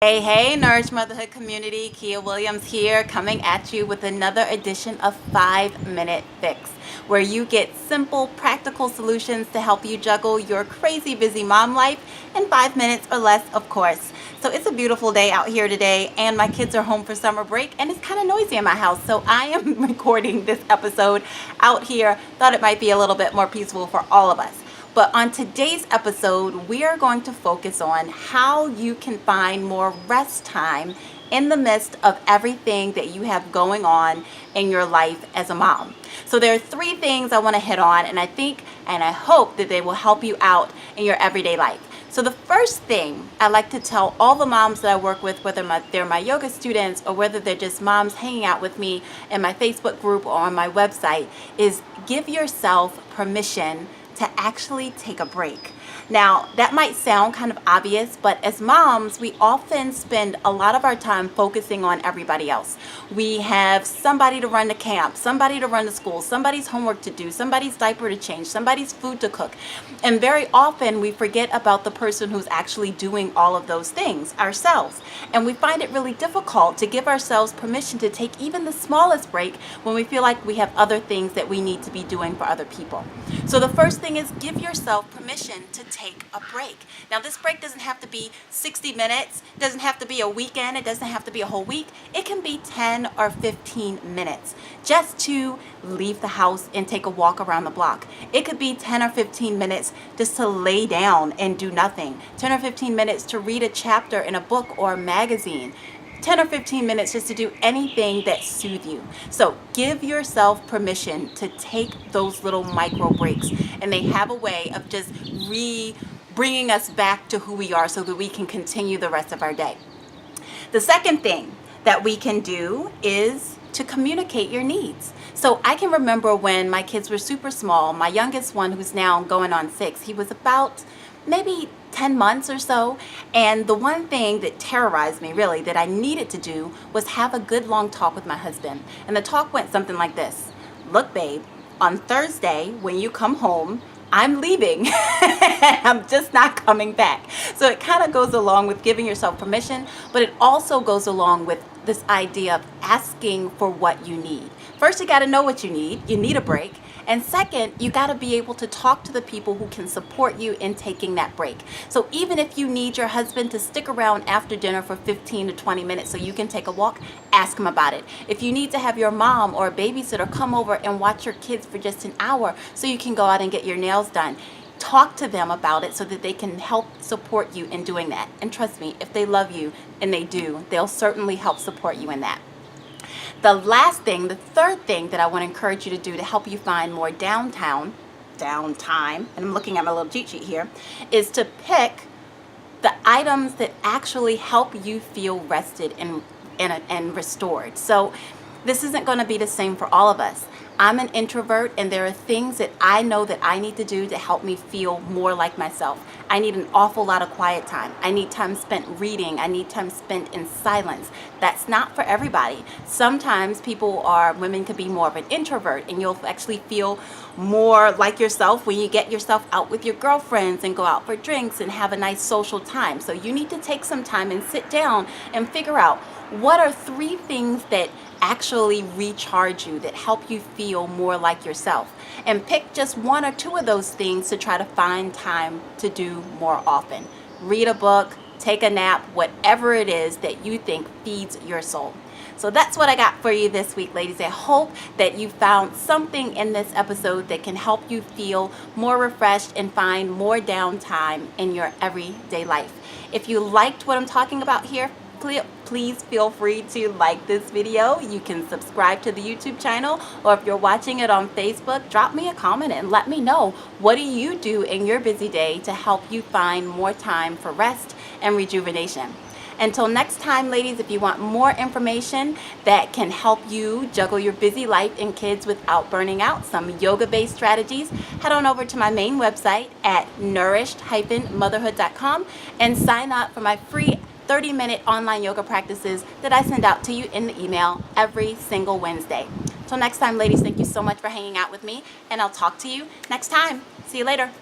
Hey, Nourish Motherhood community. Keya Williams here, coming at you with another edition of 5-Minute Fix, where you get simple, practical solutions to help you juggle your crazy busy mom life in 5 minutes or less, of course. So it's a beautiful day out here today, and my kids are home for summer break, and it's kind of noisy in my house, so I am recording this episode out here. Thought it might be a little bit more peaceful for all of us. But on today's episode, we are going to focus on how you can find more rest time in the midst of everything that you have going on in your life as a mom. So there are 3 things I want to hit on, and I think and I hope that they will help you out in your everyday life. So the first thing I like to tell all the moms that I work with, whether they're my yoga students or whether they're just moms hanging out with me in my Facebook group or on my website, is give yourself permission to actually take a break. Now, that might sound kind of obvious, but as moms, we often spend a lot of our time focusing on everybody else. We have somebody to run the camp, somebody to run the school, somebody's homework to do, somebody's diaper to change, somebody's food to cook. And very often we forget about the person who's actually doing all of those things, ourselves. And we find it really difficult to give ourselves permission to take even the smallest break when we feel like we have other things that we need to be doing for other people. So the first thing is give yourself permission to take a break. Now, this break doesn't have to be 60 minutes, doesn't have to be a weekend, it doesn't have to be a whole week. It can be 10 or 15 minutes just to leave the house and take a walk around the block. It could be 10 or 15 minutes just to lay down and do nothing. 10 or 15 minutes to read a chapter in a book or a magazine. 10 or 15 minutes just to do anything that soothes you. So give yourself permission to take those little micro breaks, and they have a way of just bringing us back to who we are so that we can continue the rest of our day. The second thing that we can do is to communicate your needs. So I can remember when my kids were super small, my youngest one, who's now going on 6, he was about maybe 10 months or so, and the one thing that terrorized me really that I needed to do was have a good long talk with my husband. And the talk went something like this: look, babe, on Thursday when you come home, I'm leaving. I'm just not coming back. So it kind of goes along with giving yourself permission, but it also goes along with this idea of asking for what you need. First, you got to know what you need. You need a break. And second, you got to be able to talk to the people who can support you in taking that break. So even if you need your husband to stick around after dinner for 15 to 20 minutes so you can take a walk, ask him about it. If you need to have your mom or a babysitter come over and watch your kids for just an hour so you can go out and get your nails done, talk to them about it so that they can help support you in doing that. And trust me, if they love you, and they do, they'll certainly help support you in that. The last thing, the third thing that I want to encourage you to do to help you find more downtime, and I'm looking at my little cheat sheet here, is to pick the items that actually help you feel rested and restored. So this isn't going to be the same for all of us. I'm an introvert, and there are things that I know that I need to do to help me feel more like myself. I need an awful lot of quiet time. I need time spent reading. I need time spent in silence. That's not for everybody. Sometimes women could be more of an introvert, and you'll actually feel more like yourself when you get yourself out with your girlfriends and go out for drinks and have a nice social time. So you need to take some time and sit down and figure out what are 3 things that actually recharge you, that help you feel more like yourself, and pick just 1 or 2 of those things to try to find time to do more often. Read a book, take a nap, whatever it is that you think feeds your soul. So that's what I got for you this week, ladies. I hope that you found something in this episode that can help you feel more refreshed and find more downtime in your everyday life. If you liked what I'm talking about here, please feel free to like this video. You can subscribe to the YouTube channel, or if you're watching it on Facebook, drop me a comment and let me know, what do you do in your busy day to help you find more time for rest and rejuvenation? Until next time, ladies, if you want more information that can help you juggle your busy life and kids without burning out, some yoga-based strategies, head on over to my main website at nourished-motherhood.com and sign up for my free 30-minute online yoga practices that I send out to you in the email every single Wednesday. Till next time, ladies, thank you so much for hanging out with me, and I'll talk to you next time. See you later.